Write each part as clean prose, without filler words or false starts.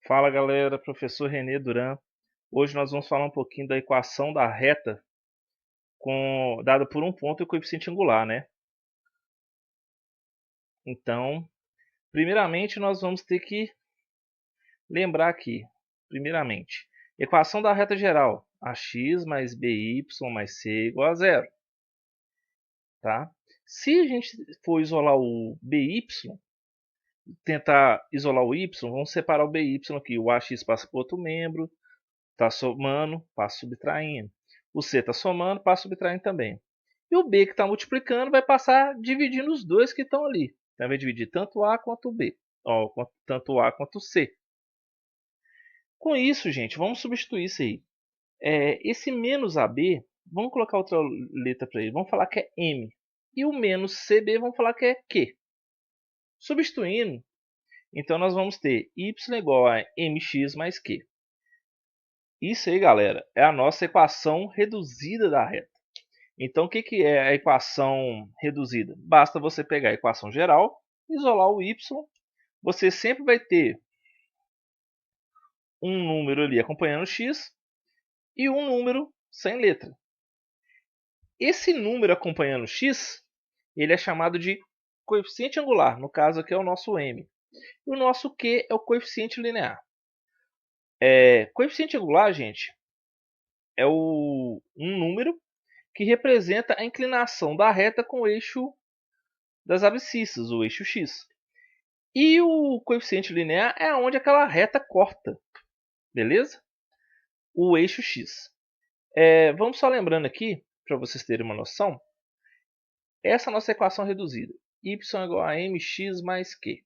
Fala galera, professor René Duran. Hoje nós vamos falar um pouquinho da equação da reta dada por um ponto e o coeficiente angular, né? Então, primeiramente nós vamos ter que lembrar aqui, primeiramente, equação da reta geral, ax mais by mais c igual a zero, tá? Se a gente for isolar o by, tentar isolar o y, vamos separar o by aqui, o ax passa para outro membro, está somando, passa subtraindo. O C está somando, passa subtraindo também. E o B que está multiplicando vai passar dividindo os dois que estão ali. Então vai dividir tanto A quanto B. Ó, tanto A quanto C. Com isso, gente, vamos substituir isso aí. Esse menos AB, vamos colocar outra letra para ele. Vamos falar que é M. E o menos CB, vamos falar que é Q. Substituindo, então nós vamos ter y igual a mx mais q. Isso aí, galera, é a nossa equação reduzida da reta. Então, o que é a equação reduzida? Basta você pegar a equação geral, isolar o y, você sempre vai ter um número ali acompanhando x e um número sem letra. Esse número acompanhando x, ele é chamado de coeficiente angular, no caso aqui é o nosso m. E o nosso q é o coeficiente linear. Coeficiente angular, gente, é um número que representa a inclinação da reta com o eixo das abscissas, o eixo x. E o coeficiente linear é onde aquela reta corta, beleza? O eixo x. Vamos só lembrando aqui, para vocês terem uma noção, essa é a nossa equação reduzida. Y igual a mx mais q.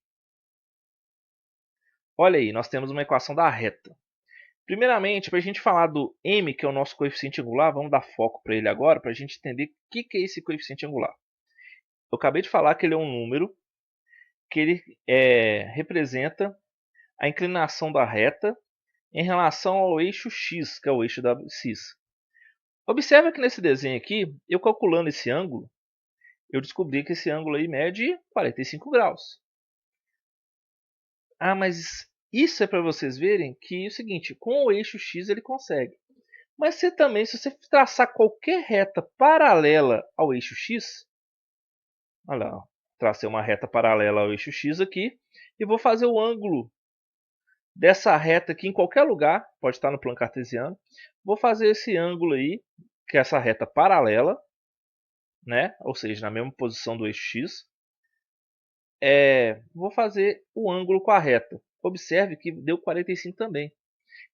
Olha aí, nós temos uma equação da reta. Primeiramente, para a gente falar do m, que é o nosso coeficiente angular, vamos dar foco para ele agora, para a gente entender o que é esse coeficiente angular. Eu acabei de falar que ele é um número que ele representa a inclinação da reta em relação ao eixo x, que é o eixo da abscissa. Observe que nesse desenho aqui, eu calculando esse ângulo, eu descobri que esse ângulo aí mede 45 graus. Ah, mas isso é para vocês verem que é o seguinte, com o eixo x ele consegue. Mas se você traçar qualquer reta paralela ao eixo x, olha lá, tracei uma reta paralela ao eixo x aqui, e vou fazer o ângulo dessa reta aqui em qualquer lugar, pode estar no plano cartesiano. Vou fazer esse ângulo aí, que é essa reta paralela, né? Ou seja, na mesma posição do eixo x. Vou fazer o ângulo com a reta. Observe que deu 45 também.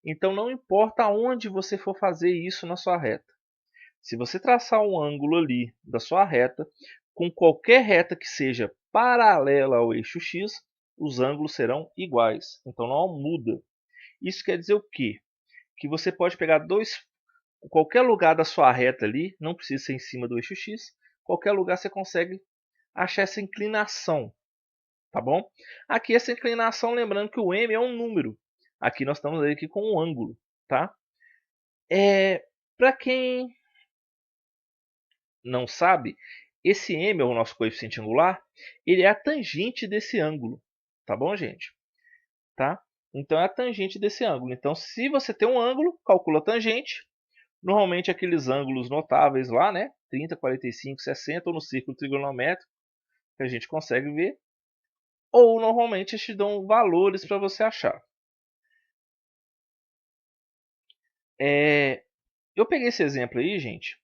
Então não importa aonde você for fazer isso na sua reta. Se você traçar um ângulo ali da sua reta, com qualquer reta que seja paralela ao eixo x, os ângulos serão iguais. Então não muda. Isso quer dizer o quê? Que você pode pegar qualquer lugar da sua reta ali, não precisa ser em cima do eixo x, qualquer lugar você consegue achar essa inclinação, tá bom? Aqui essa inclinação, lembrando que o m é um número. Aqui nós estamos aqui com um ângulo, tá? Para quem não sabe, esse m é o nosso coeficiente angular, ele é a tangente desse ângulo, tá bom, gente? Tá? Então é a tangente desse ângulo. Então, se você tem um ângulo, calcula a tangente. Normalmente aqueles ângulos notáveis lá, né? 30, 45, 60, ou no círculo trigonométrico, que a gente consegue ver. Ou normalmente eles te dão valores para você achar. Eu peguei esse exemplo aí, gente,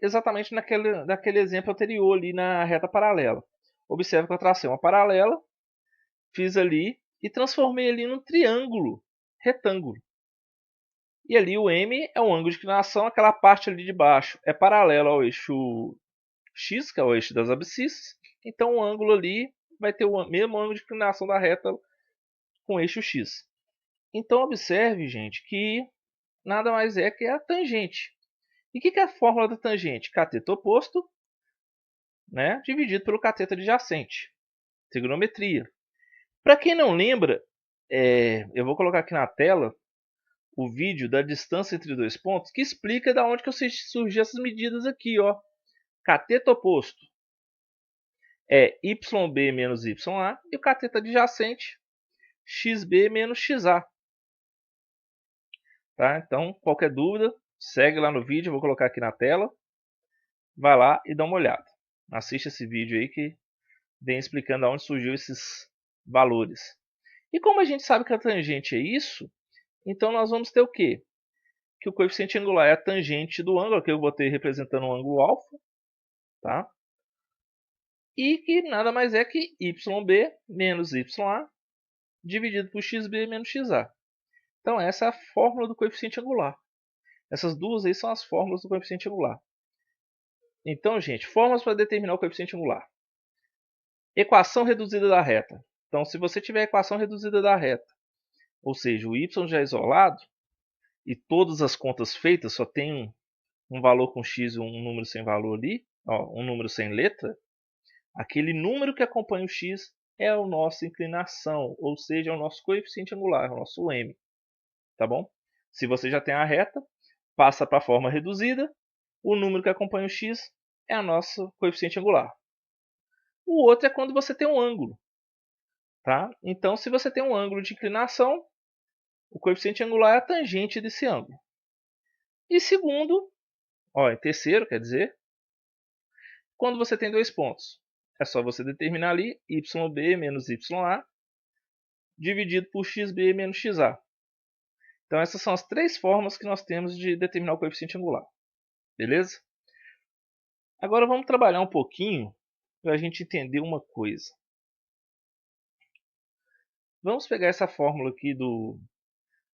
exatamente naquele exemplo anterior ali na reta paralela. Observe que eu tracei uma paralela, fiz ali e transformei ali num triângulo retângulo. E ali o M é o ângulo de inclinação, aquela parte ali de baixo é paralela ao eixo x, que é o eixo das abscissas. Então o ângulo ali vai ter o mesmo ângulo de inclinação da reta com o eixo x. Então observe, gente, que nada mais é que a tangente. E o que é a fórmula da tangente? Cateto oposto, né, dividido pelo cateto adjacente. Trigonometria. Para quem não lembra, eu vou colocar aqui na tela o vídeo da distância entre dois pontos, que explica de onde que surgiu essas medidas aqui, ó. Cateto oposto é YB menos YA, e o cateto adjacente xb menos xa. Tá? Então, qualquer dúvida, segue lá no vídeo, eu vou colocar aqui na tela. Vai lá e dá uma olhada. Assiste esse vídeo aí que vem explicando aonde surgiu esses valores. E como a gente sabe que a tangente é isso, então nós vamos ter o quê? Que o coeficiente angular é a tangente do ângulo, que eu botei representando o ângulo alfa, tá? E que nada mais é que yb menos ya dividido por xb menos xa. Então essa é a fórmula do coeficiente angular. Essas duas aí são as fórmulas do coeficiente angular. Então, gente, fórmulas para determinar o coeficiente angular. Equação reduzida da reta. Então, se você tiver a equação reduzida da reta, ou seja, o y já é isolado, e todas as contas feitas só tem um valor com x e um número sem valor ali, ó, um número sem letra, aquele número que acompanha o x é a nossa inclinação, ou seja, é o nosso coeficiente angular, o nosso m. Tá bom? Se você já tem a reta, passa para a forma reduzida, o número que acompanha o x é a nossa coeficiente angular. O outro é quando você tem um ângulo. Tá? Então, se você tem um ângulo de inclinação, o coeficiente angular é a tangente desse ângulo. E segundo, terceiro, quer dizer, quando você tem dois pontos, é só você determinar ali yb menos ya dividido por xb menos xa. Então essas são as três formas que nós temos de determinar o coeficiente angular. Beleza? Agora vamos trabalhar um pouquinho para a gente entender uma coisa. Vamos pegar essa fórmula aqui do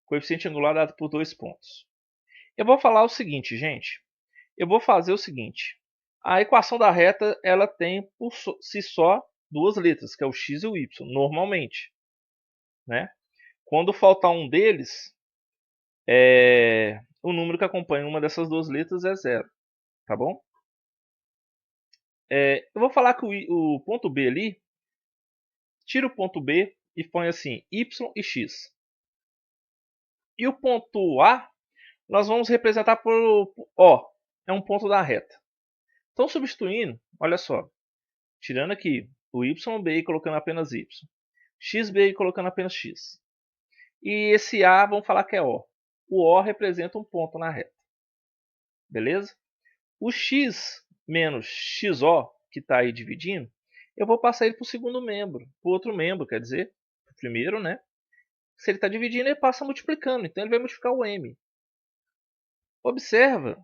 coeficiente angular dado por dois pontos. Eu vou falar o seguinte, gente. Eu vou fazer o seguinte. A equação da reta ela tem por si só duas letras, que é o x e o y, normalmente. Né? Quando faltar um deles, o número que acompanha uma dessas duas letras é zero. Tá bom? Eu vou falar que o ponto B ali, tira o ponto B e põe assim, y e x. E o ponto A, nós vamos representar por O, é um ponto da reta. Então, substituindo, olha só, tirando aqui o yb e colocando apenas y, xb e colocando apenas x. E esse A, vamos falar que é O. O O representa um ponto na reta. Beleza? O x menos xo, que está aí dividindo, eu vou passar ele para o segundo membro, para o outro membro, quer dizer, para o primeiro, né? Se ele está dividindo, ele passa multiplicando, então ele vai multiplicar o m. Observa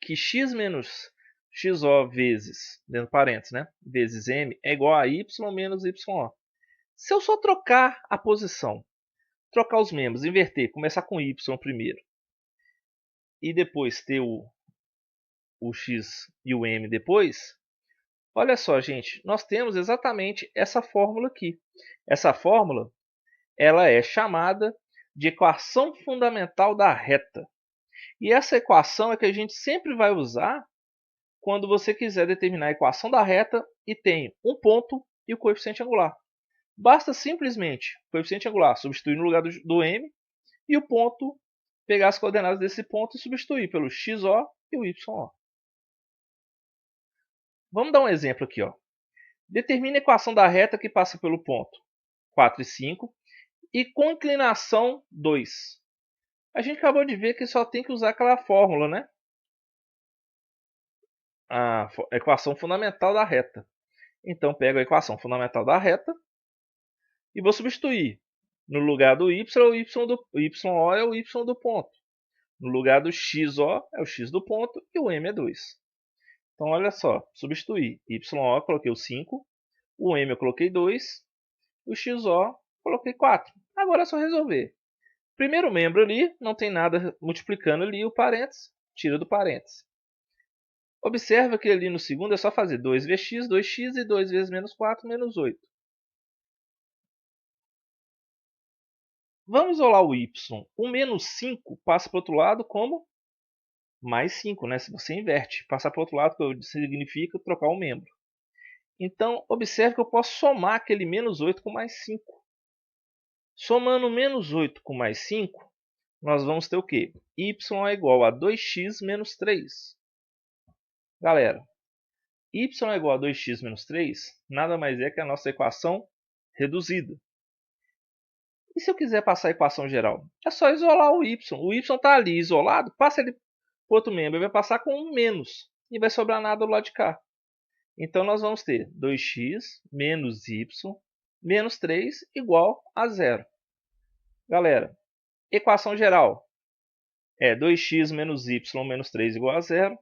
que x menos xo vezes, dentro de parênteses, né? Vezes m é igual a y menos yo. Se eu só trocar a posição, trocar os membros, inverter, começar com y primeiro, e depois ter o x e o m depois, olha só, gente, nós temos exatamente essa fórmula aqui. Essa fórmula ela é chamada de equação fundamental da reta. E essa equação é que a gente sempre vai usar quando você quiser determinar a equação da reta e tem um ponto e o coeficiente angular. Basta simplesmente o coeficiente angular substituir no lugar do m e o ponto pegar as coordenadas desse ponto e substituir pelo xo e o yo. Vamos dar um exemplo aqui. Determine a equação da reta que passa pelo ponto 4 e 5 e com inclinação 2. A gente acabou de ver que só tem que usar aquela fórmula, né? A equação fundamental da reta. Então, pego a equação fundamental da reta e vou substituir. No lugar do y, o yo é o y do ponto. No lugar do xo, é o x do ponto e o m é 2. Então, olha só, substituir. yo eu coloquei o 5, o m eu coloquei 2, o xo coloquei 4. Agora é só resolver. Primeiro membro ali, não tem nada multiplicando ali o parênteses, tira do parênteses. Observa que ali no segundo é só fazer 2 vezes x, 2x e 2 vezes menos 4, menos 8. Vamos isolar o y. O menos 5 passa para o outro lado como mais 5, né? Se você inverte, passar para o outro lado significa trocar o membro. Então, observe que eu posso somar aquele menos 8 com mais 5. Somando menos 8 com mais 5, nós vamos ter o quê? Y é igual a 2x menos 3. Galera, y é igual a 2x menos 3 nada mais é que a nossa equação reduzida. E se eu quiser passar a equação geral? É só isolar o y. O y está ali isolado, passa ele para o outro membro, ele vai passar com um menos. E vai sobrar nada do lado de cá. Então nós vamos ter 2x menos y menos 3 igual a 0. Galera, equação geral é 2x menos y menos 3 igual a 0.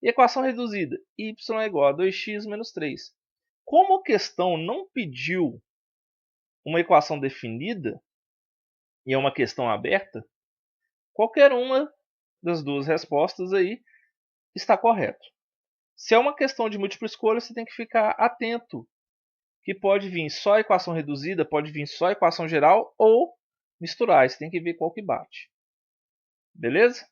E equação reduzida, y é igual a 2x menos 3. Como a questão não pediu uma equação definida, e é uma questão aberta, qualquer uma das duas respostas aí está correto. Se é uma questão de múltipla escolha, você tem que ficar atento, que pode vir só equação reduzida, pode vir só equação geral ou misturar. Você tem que ver qual que bate. Beleza?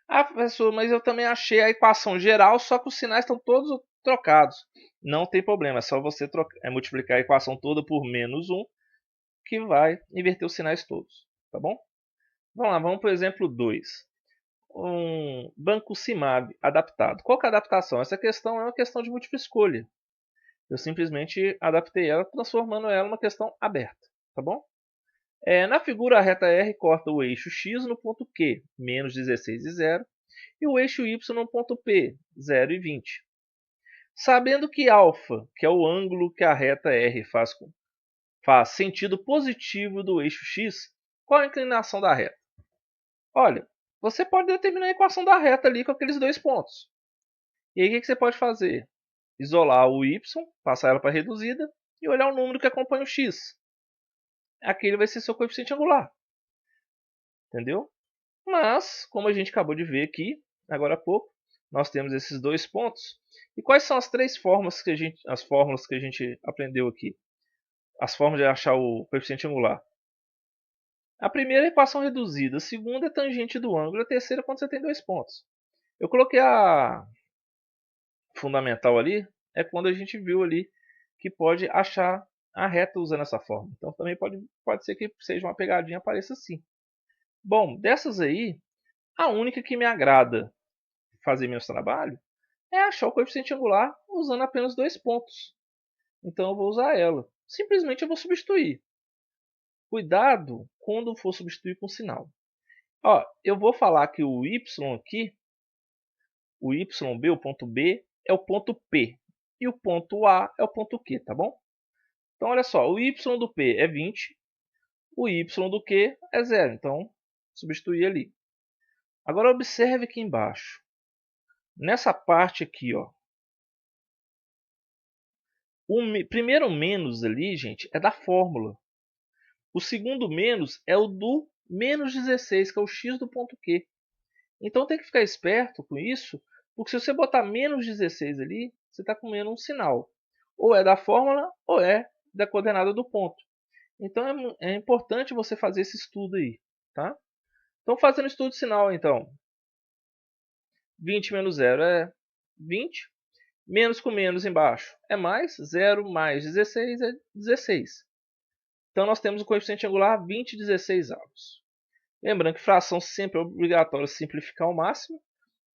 Ah, professor, mas eu também achei a equação geral, só que os sinais estão todos trocados. Não tem problema, é só você multiplicar a equação toda por menos 1, que vai inverter os sinais todos. Tá bom? Vamos lá, vamos para o exemplo 2. Um banco CIMAB adaptado. Qual que é a adaptação? Essa questão é uma questão de múltipla escolha. Eu simplesmente adaptei ela, transformando ela numa questão aberta. Tá bom? Na figura, a reta R corta o eixo x no ponto Q, menos 16 e 0, e o eixo y no ponto P, 0 e 20. Sabendo que α, que é o ângulo que a reta R faz sentido positivo do eixo x, qual a inclinação da reta? Olha, você pode determinar a equação da reta ali com aqueles dois pontos. E aí o que você pode fazer? Isolar o y, passar ela para reduzida e olhar o número que acompanha o x. Aquele vai ser seu coeficiente angular. Entendeu? Mas, como a gente acabou de ver aqui, agora há pouco, nós temos esses dois pontos. E quais são as três fórmulas que a gente aprendeu aqui? As formas de achar o coeficiente angular. A primeira é a equação reduzida, a segunda é a tangente do ângulo, a terceira é quando você tem dois pontos. Eu coloquei a fundamental ali, é quando a gente viu ali que pode achar a reta usando essa forma. Então também pode ser que seja uma pegadinha, apareça assim. Bom, dessas aí, a única que me agrada fazer meus trabalhos é achar o coeficiente angular usando apenas dois pontos. Então eu vou usar ela. Simplesmente eu vou substituir. Cuidado quando for substituir com sinal. Ó, eu vou falar que o y aqui, o YB, o ponto B, é o ponto P. E o ponto A é o ponto Q, tá bom? Então olha só, o y do P é 20, o y do Q é 0. Então, substituir ali. Agora observe aqui embaixo. Nessa parte aqui, ó, o primeiro menos ali, gente, é da fórmula. O segundo menos é o do menos 16, que é o x do ponto Q. Então tem que ficar esperto com isso, porque se você botar menos 16 ali, você está comendo um sinal. Ou é da fórmula, ou é da coordenada do ponto. Então é importante você fazer esse estudo aí. Tá? Então fazendo estudo de sinal, então. 20 menos 0 é 20. Menos com menos embaixo é mais. 0 mais 16 é 16. Então nós temos o coeficiente angular 20 16 avos. Lembrando que fração sempre é obrigatório simplificar ao máximo.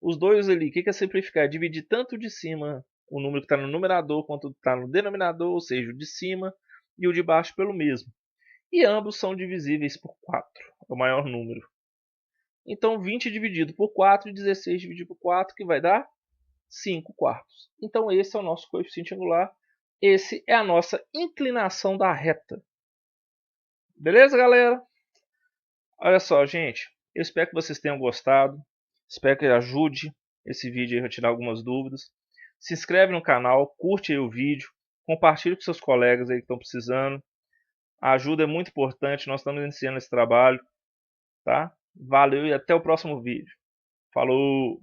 Os dois ali, o que é simplificar? É dividir tanto de cima o número que está no numerador quanto está no denominador, ou seja, o de cima e o de baixo pelo mesmo. E ambos são divisíveis por 4, é o maior número. Então 20 dividido por 4 e 16 dividido por 4, que vai dar 5 quartos. Então esse é o nosso coeficiente angular. Esse é a nossa inclinação da reta. Beleza, galera? Olha só, gente. Eu espero que vocês tenham gostado. Espero que ajude esse vídeo a retirar algumas dúvidas. Se inscreve no canal, curte aí o vídeo, compartilhe com seus colegas aí que estão precisando. A ajuda é muito importante, nós estamos iniciando esse trabalho. Tá? Valeu e até o próximo vídeo. Falou!